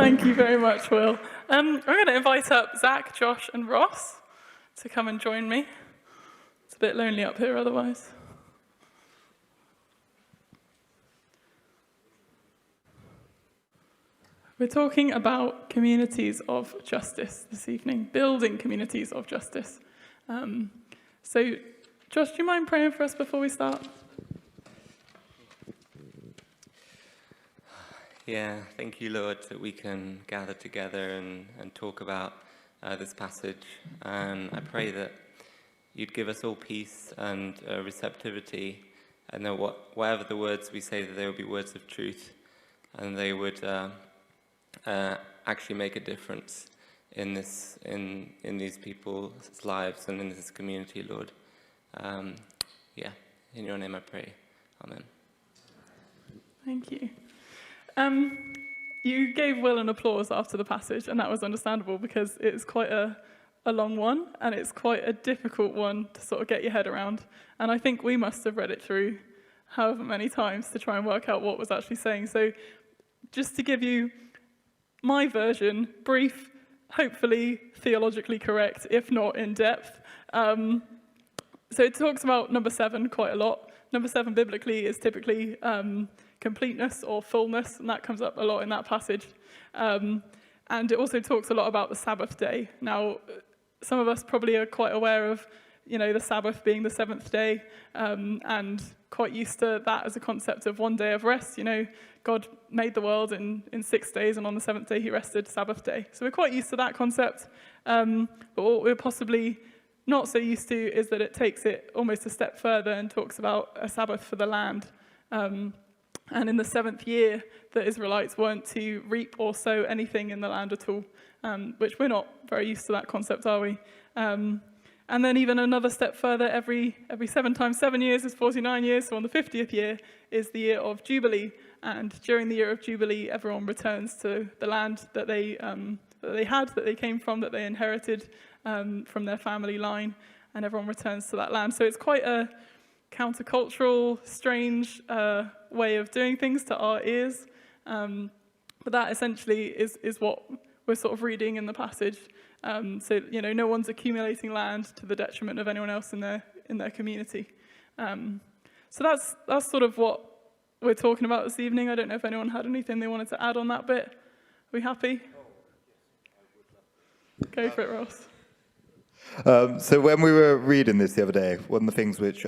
Thank you very much, Will. I'm going to invite up Zach, Josh, and Ross to come and join me. It's a bit lonely up here otherwise. We're talking about communities of justice this evening, building communities of justice. So, Josh, do you mind praying for us before we start? Yeah, thank you, Lord, that we can gather together and talk about this passage. And I pray that you'd give us all peace and receptivity, and that whatever the words we say, that they would be words of truth, and they would actually make a difference in these people's lives and in this community, Lord. Yeah, in your name I pray. Amen. Thank you. You gave Will an applause after the passage, and that was understandable because it's quite a long one, and it's quite a difficult one to sort of get your head around. And I think we must have read it through however many times to try and work out what was actually saying. So just to give you my version, brief, hopefully theologically correct, if not in depth. So it talks about number 7 quite a lot. Number 7 biblically is typically completeness or fullness, and that comes up a lot in that passage. And it also talks a lot about the Sabbath day. Now, some of us probably are quite aware of, the Sabbath being the 7th day, and quite used to that as a concept of one day of rest. God made the world in 6 days, and on the 7th day he rested, Sabbath day. So we're quite used to that concept. But what we're possibly not so used to is that it takes it almost a step further and talks about a Sabbath for the land. And in the 7th year, the Israelites weren't to reap or sow anything in the land at all, which we're not very used to that concept, are we? And then even another step further, every 7 times 7 years is 49 years, so on the 50th year is the Year of Jubilee, and during the Year of Jubilee, everyone returns to the land that they came from, that they inherited from their family line, and everyone returns to that land. So it's quite a countercultural, strange way of doing things to our ears, but that essentially is what we're sort of reading in the passage. So no one's accumulating land to the detriment of anyone else in their community. So that's sort of what we're talking about this evening. I don't know if anyone had anything they wanted to add on that bit. Are we happy? Go for it, Ross. So when we were reading this the other day, one of the things which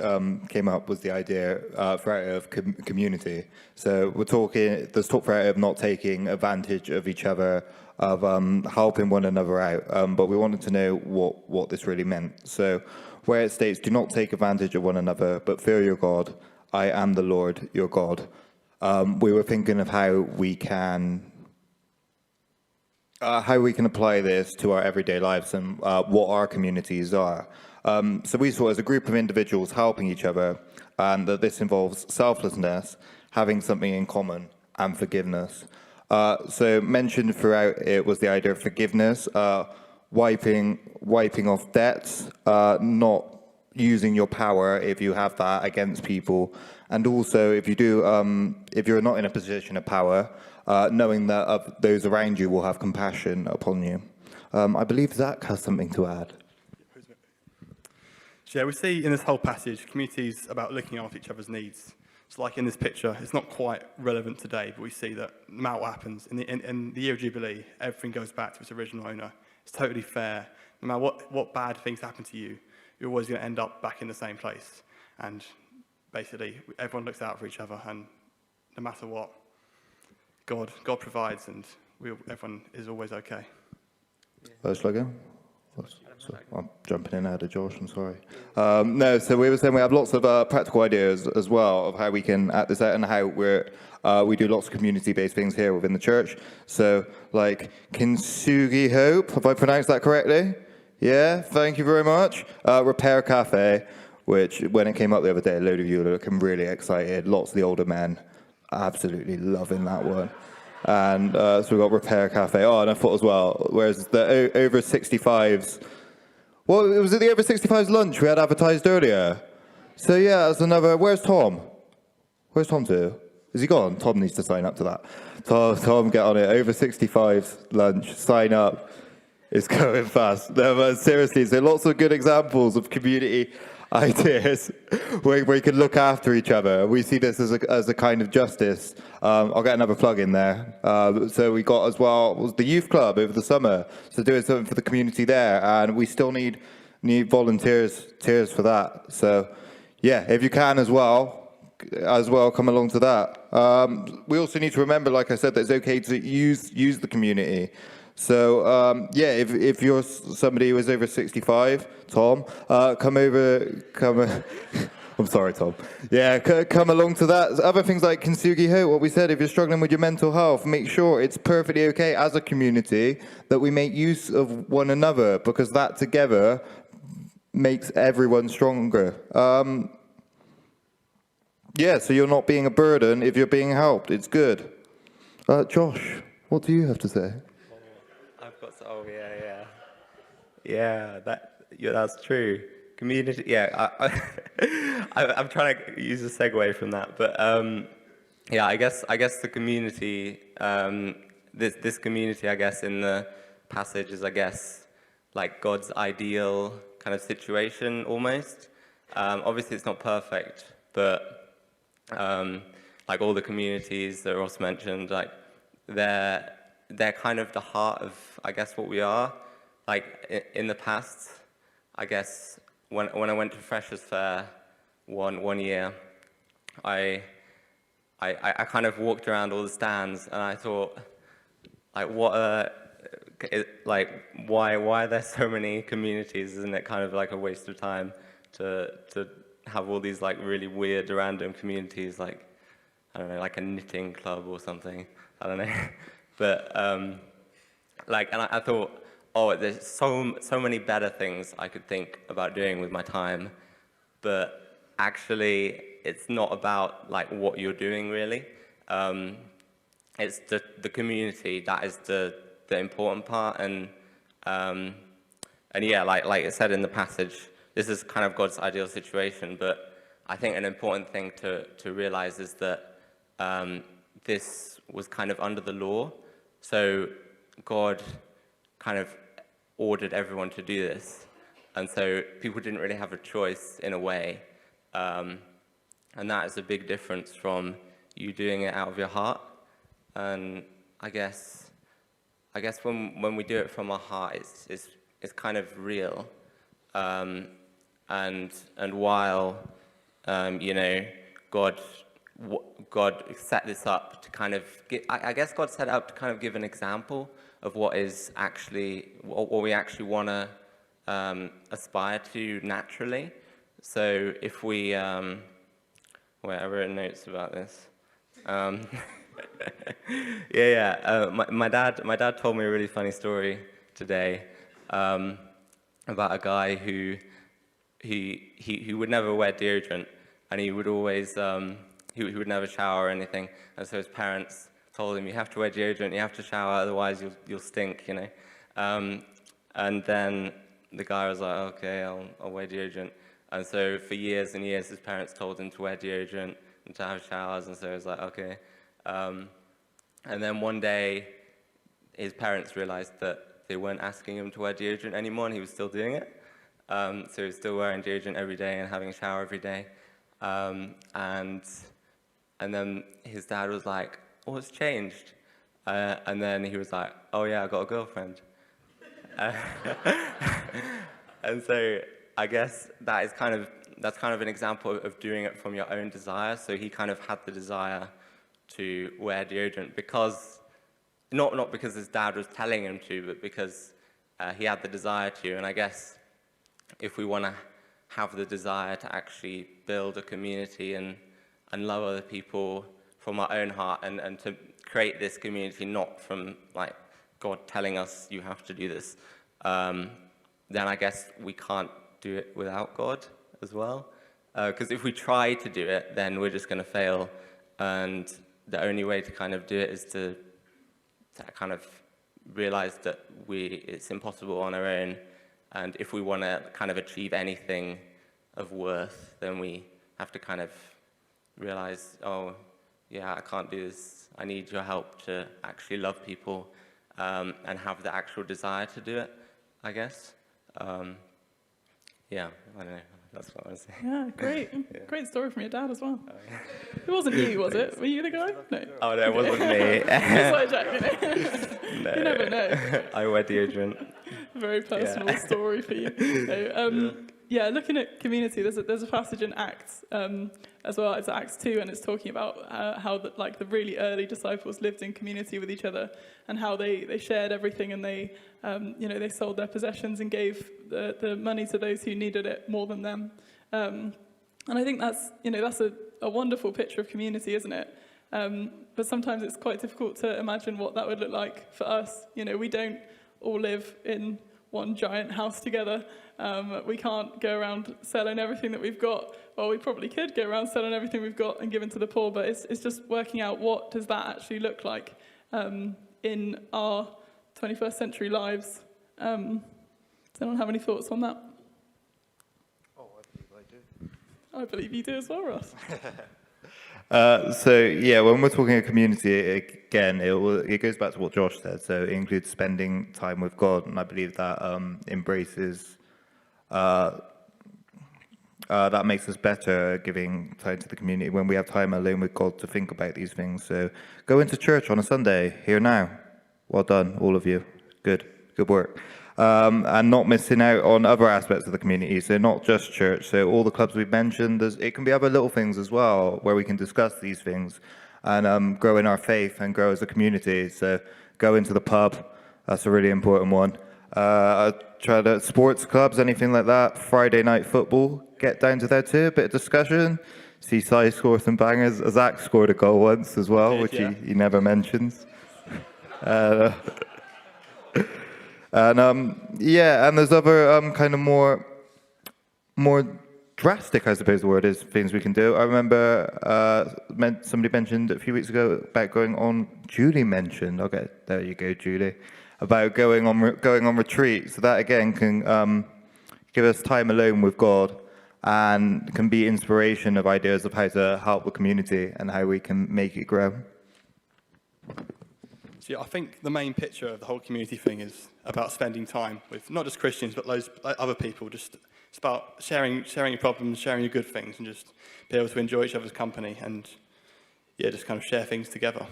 came up was the idea throughout of community. So there's talk throughout of not taking advantage of each other, of helping one another out, but we wanted to know what this really meant. So where it states, do not take advantage of one another, but fear your God. I am the Lord your God. We were thinking of how we can apply this to our everyday lives and what our communities are. So we saw as a group of individuals helping each other, and that this involves selflessness, having something in common, and forgiveness. So mentioned throughout it was the idea of forgiveness, wiping off debts, not using your power if you have that against people, and also if you're not in a position of power, knowing that those around you will have compassion upon you. I believe Zach has something to add. Yeah, we see in this whole passage, communities about looking after each other's needs. So like in this picture, it's not quite relevant today, but we see that no matter what happens, in the Year of Jubilee, everything goes back to its original owner. It's totally fair. No matter what bad things happen to you, you're always going to end up back in the same place. And basically, everyone looks out for each other, and no matter what, God provides, and everyone is always okay. Shall I go? I'm jumping in ahead of Josh, I'm sorry. No, so we were saying we have lots of practical ideas as well of how we can act this out, and how we do lots of community-based things here within the church. So, like Kintsugi Hope, have I pronounced that correctly? Yeah, thank you very much. Repair Cafe, which when it came up the other day, a load of you were looking really excited. Lots of the older men absolutely loving that one. And so we've got Repair Cafe. Oh, and I thought as well, whereas the over 65s, well, was it the over 65s lunch we had advertised earlier? So yeah, that's another, where's Tom? Where's Tom to? Is he gone? Tom needs to sign up to that. Tom, get on it. Over 65 lunch, sign up. It's going fast. No, but seriously, so lots of good examples of community ideas where you can look after each other. We see this as a kind of justice. I'll get another plug in there. So we got as well was the youth club over the summer. So doing something for the community there, and we still need volunteers for that. So yeah, if you can as well come along to that. We also need to remember, like I said, that it's okay to use the community. So yeah, if you're somebody who is over 65, Tom, come. I'm sorry, Tom. Yeah, come along to that. Other things like Kintsugi Ho, what we said, if you're struggling with your mental health, make sure it's perfectly okay as a community that we make use of one another, because that together makes everyone stronger. Yeah, so you're not being a burden if you're being helped. It's good. Josh, what do you have to say? That's true. Community, yeah. I'm trying to use a segue from that, but yeah, I guess the community, this community, I guess, in the passage is, I guess, like God's ideal kind of situation almost. Obviously, it's not perfect, but like all the communities that Ross mentioned, like they're kind of the heart of, I guess, what we are. Like in the past, I guess when I went to Freshers Fair one year, I kind of walked around all the stands and I thought, like, why are there so many communities? Isn't it kind of like a waste of time to have all these like really weird random communities, like, I don't know, like a knitting club or something, I don't know. But like, and I thought, oh, there's so many better things I could think about doing with my time, but actually it's not about like what you're doing really. It's the community that is the important part, and yeah, like it said in the passage, this is kind of God's ideal situation, but I think an important thing to realize is that this was kind of under the law, so God kind of ordered everyone to do this, and so people didn't really have a choice in a way, and that is a big difference from you doing it out of your heart. And I guess when we do it from our heart, it's kind of real, and while you know, God set this up to kind of I guess God set it up to kind of give an example of what is actually, what we actually want to aspire to naturally. So if we, wait, I wrote notes about this. My dad told me a really funny story today about a guy who would never wear deodorant, and he would always, he would never shower or anything, and so his parents told him, you have to wear deodorant, you have to shower, otherwise you'll stink, you know. And then the guy was like, okay, I'll wear deodorant. And so for years and years, his parents told him to wear deodorant and to have showers, and so he was like, okay. And then one day, his parents realized that they weren't asking him to wear deodorant anymore, and he was still doing it. So he was still wearing deodorant every day and having a shower every day. And then his dad was like, oh, what's changed? And then he was like, oh yeah, I got a girlfriend. And so I guess that's kind of an example of doing it from your own desire. So he kind of had the desire to wear deodorant because, not because his dad was telling him to, but because he had the desire to. And I guess if we want to have the desire to actually build a community and love other people from our own heart, and to create this community not from like God telling us you have to do this, then I guess we can't do it without God as well. Because if we try to do it, then we're just going to fail, and the only way to kind of do it is to kind of realize that it's impossible on our own, and if we want to kind of achieve anything of worth, then we have to kind of realize, oh, yeah, I can't do this. I need your help to actually love people and have the actual desire to do it, I guess. Yeah, I don't know. That's what I was saying. Yeah, great. Yeah. Great story from your dad as well. Oh, yeah. It wasn't you, was it? Were you the guy? No. Oh, no, it wasn't me. Just like joking. No. You never know. I wear deodorant. Very personal story for you. So, yeah, looking at community, there's a passage in Acts as well. It's Acts 2, and it's talking about how the really early disciples lived in community with each other, and how they shared everything, and they sold their possessions and gave the money to those who needed it more than them. And I think that's a wonderful picture of community, isn't it? But sometimes it's quite difficult to imagine what that would look like for us. We don't all live in one giant house together. We can't go around selling everything that we've got. Well, we probably could go around selling everything we've got and giving to the poor, but it's just working out what does that actually look like in our 21st century lives. Does anyone have any thoughts on that? Oh, I believe I do. I believe you do as well, Ross. So yeah, when we're talking a community, again, it goes back to what Josh said. So it includes spending time with God, and I believe that embraces that makes us better giving time to the community when we have time alone with God to think about these things. So go into church on a Sunday here now. Well done, all of you. Good work. And not missing out on other aspects of the community. So not just church. So all the clubs we've mentioned, it can be other little things as well where we can discuss these things and grow in our faith and grow as a community. So go into the pub. That's a really important one. Try to sports clubs, anything like that. Friday night football. Get down to there too. A bit of discussion. See Si score some bangers. Zach scored a goal once as well, which he never mentions. And there's other kind of more drastic, I suppose the word is, things we can do. I remember somebody mentioned a few weeks ago about going on. Julie mentioned. Okay, there you go, Julie, about going on retreat. So that again can give us time alone with God and can be inspiration of ideas of how to help the community and how we can make it grow. So yeah, I think the main picture of the whole community thing is about spending time with not just Christians, but loads other people. It's about sharing your problems, sharing your good things, and just be able to enjoy each other's company and, yeah, just kind of share things together.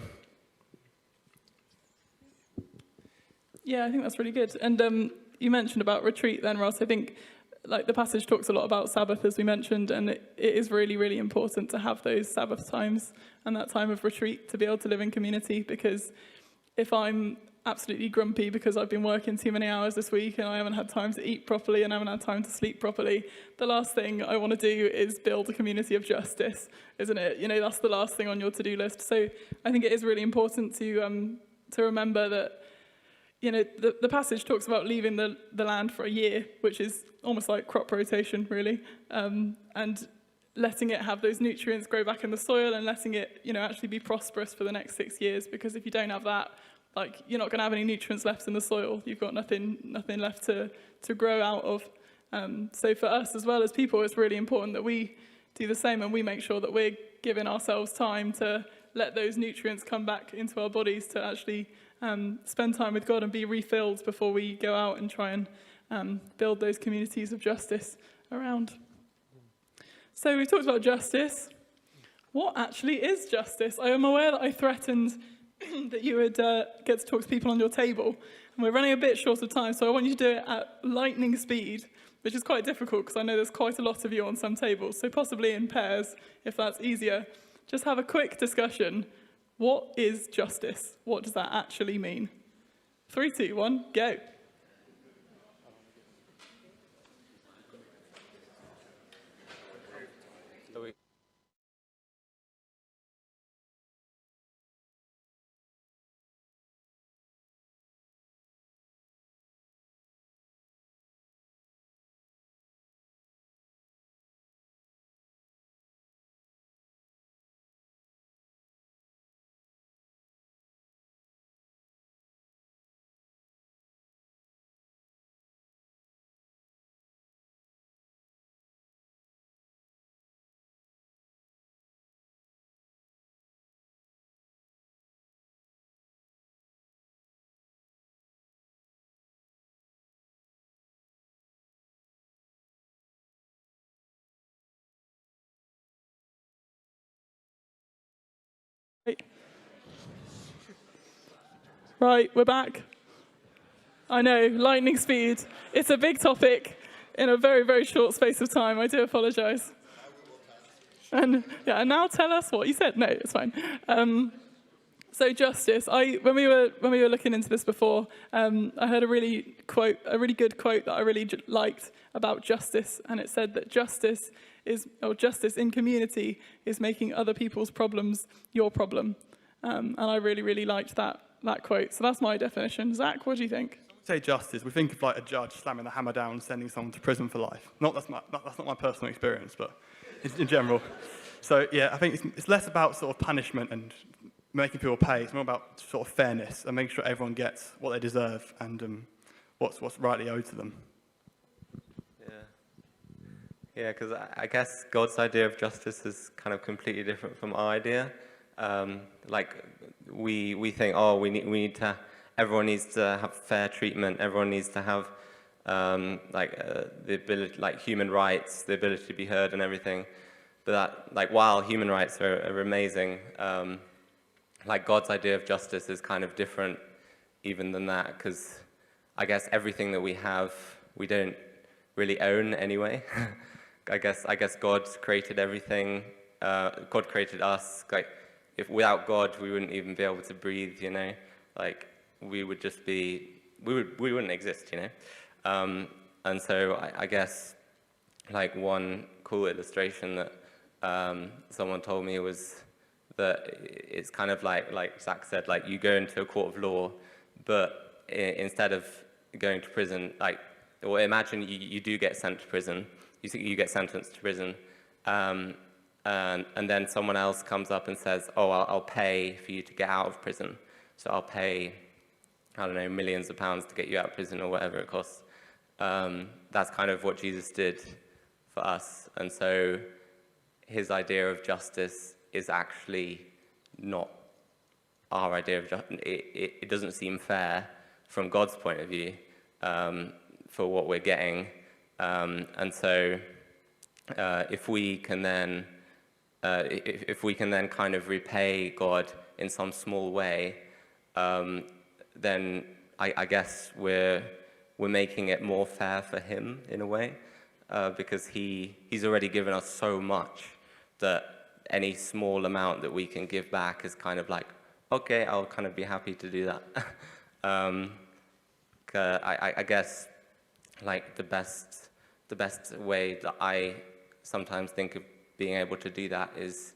Yeah, I think that's really good. And you mentioned about retreat then, Ross. I think the passage talks a lot about Sabbath, as we mentioned, and it is really, really important to have those Sabbath times and that time of retreat to be able to live in community, because if I'm absolutely grumpy because I've been working too many hours this week and I haven't had time to eat properly and I haven't had time to sleep properly, the last thing I want to do is build a community of justice, isn't it? That's the last thing on your to-do list. So I think it is really important to remember that, the passage talks about leaving the land for a year, which is almost like crop rotation, really, and letting it have those nutrients grow back in the soil and letting it, actually be prosperous for the next 6 years. Because if you don't have that, you're not going to have any nutrients left in the soil. You've got nothing left to grow out of. So for us, as well as people, it's really important that we do the same and we make sure that we're giving ourselves time to let those nutrients come back into our bodies, to actually spend time with God and be refilled before we go out and try and build those communities of justice around. So we've talked about justice. What actually is justice? I am aware that I threatened that you would get to talk to people on your table, and we're running a bit short of time, so I want you to do it at lightning speed, which is quite difficult because I know there's quite a lot of you on some tables, so possibly in pairs, if that's easier. Just have a quick discussion. What is justice? What does that actually mean? 3, 2, 1, go. Right, we're back. I know, lightning speed. It's a big topic in a very, very short space of time. I do apologise. And now tell us what you said. No, it's fine. So justice. When we were looking into this before, I heard a really good quote that I really liked about justice, and it said that justice in community is making other people's problems your problem. And I really, really liked that quote. So that's my definition. Zach, what do you think? Say justice, we think of like a judge slamming the hammer down and sending someone to prison for life. That's not my personal experience, but in general. So yeah, I think it's less about sort of punishment and making people pay. It's more about sort of fairness and making sure everyone gets what they deserve and what's rightly owed to them. Yeah, because I guess God's idea of justice is kind of completely different from our idea. Like we think, everyone needs to have fair treatment. Everyone needs to have the ability, like human rights, the ability to be heard and everything. But that, while human rights are amazing, God's idea of justice is kind of different even than that, because I guess everything that we have, we don't really own anyway. I guess God created everything. God created us. If without God, we wouldn't even be able to breathe. We would just be, we wouldn't exist. And so I guess one cool illustration that someone told me was that it's kind of like Zach said, you go into a court of law, but instead of going to prison, or imagine you do get sent to prison, you get sentenced to prison, and then someone else comes up and says, I'll pay for you to get out of prison. So I'll pay, I don't know, millions of pounds to get you out of prison or whatever it costs. That's kind of what Jesus did for us. And so his idea of justice is actually not our idea of justice. It doesn't seem fair from God's point of view for what we're getting. And so if we can then kind of repay God in some small way, then I guess we're making it more fair for him in a way, because he's already given us so much that any small amount that we can give back is kind of okay, I'll kind of be happy to do that. I guess the best way that I sometimes think of being able to do that is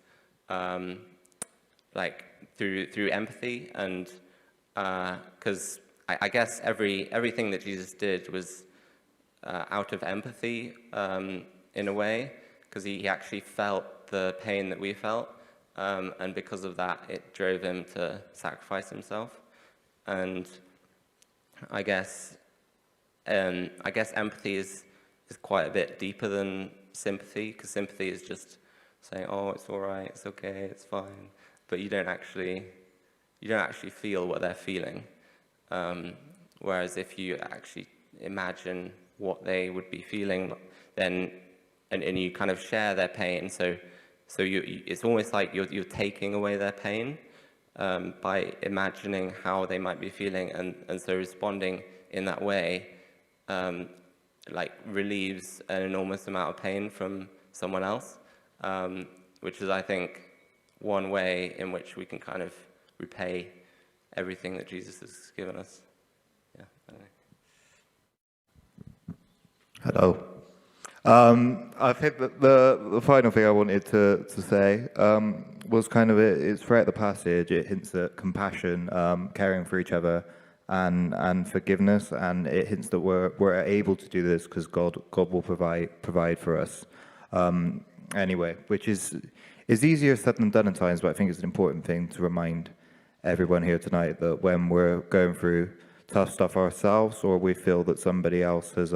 through empathy, and because I guess everything that Jesus did was out of empathy in a way, because he actually felt the pain that we felt, and because of that, it drove him to sacrifice himself. And I guess empathy is quite a bit deeper than sympathy, because sympathy is just saying, it's all right, it's okay, it's fine, but you don't actually feel what they're feeling. Whereas if you actually imagine what they would be feeling, then and you kind of share their pain, so it's almost like you're taking away their pain by imagining how they might be feeling, and so responding in that way relieves an enormous amount of pain from someone else, which is, I think, one way in which we can kind of repay everything that Jesus has given us. Yeah, I don't know. Hello. I think that the final thing I wanted to say was kind of it's throughout the passage. It hints at compassion, caring for each other, and forgiveness, and it hints that we're able to do this because God will provide for us. Anyway, which is easier said than done at times, but I think it's an important thing to remind everyone here tonight that when we're going through tough stuff ourselves, or we feel that somebody else has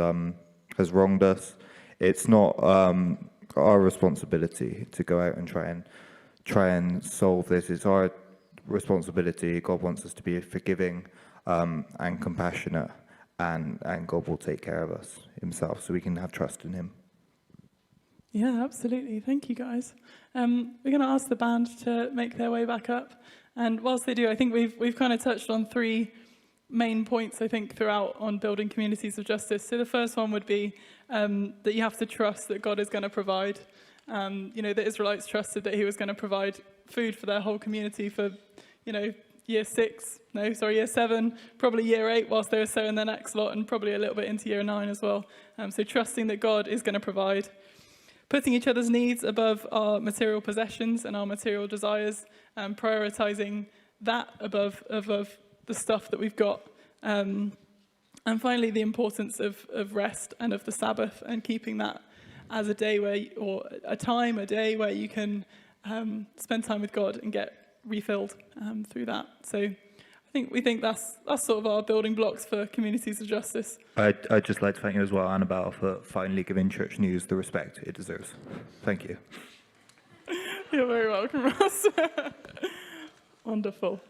wronged us, it's not our responsibility to go out and try and solve this. It's our responsibility. God wants us to be forgiving and compassionate, and God will take care of us himself, so we can have trust in him. Yeah, absolutely. Thank you, guys. We're going to ask the band to make their way back up. And whilst they do, I think we've kind of touched on three main points, I think, throughout on building communities of justice. So the first one would be that you have to trust that God is going to provide. The Israelites trusted that he was going to provide food for their whole community for, year 7, probably year 8 whilst they were sowing their next lot, and probably a little bit into year 9 as well. So trusting that God is going to provide. Putting each other's needs above our material possessions and our material desires, prioritising that above the stuff that we've got. And finally, the importance of rest and of the Sabbath, and keeping that as a day a day where you can spend time with God and get refilled through that. So we think that's sort of our building blocks for communities of justice. I'd just like to thank you as well, Annabelle, for finally giving Church News the respect it deserves. Thank you. You're very welcome, Ross. Wonderful.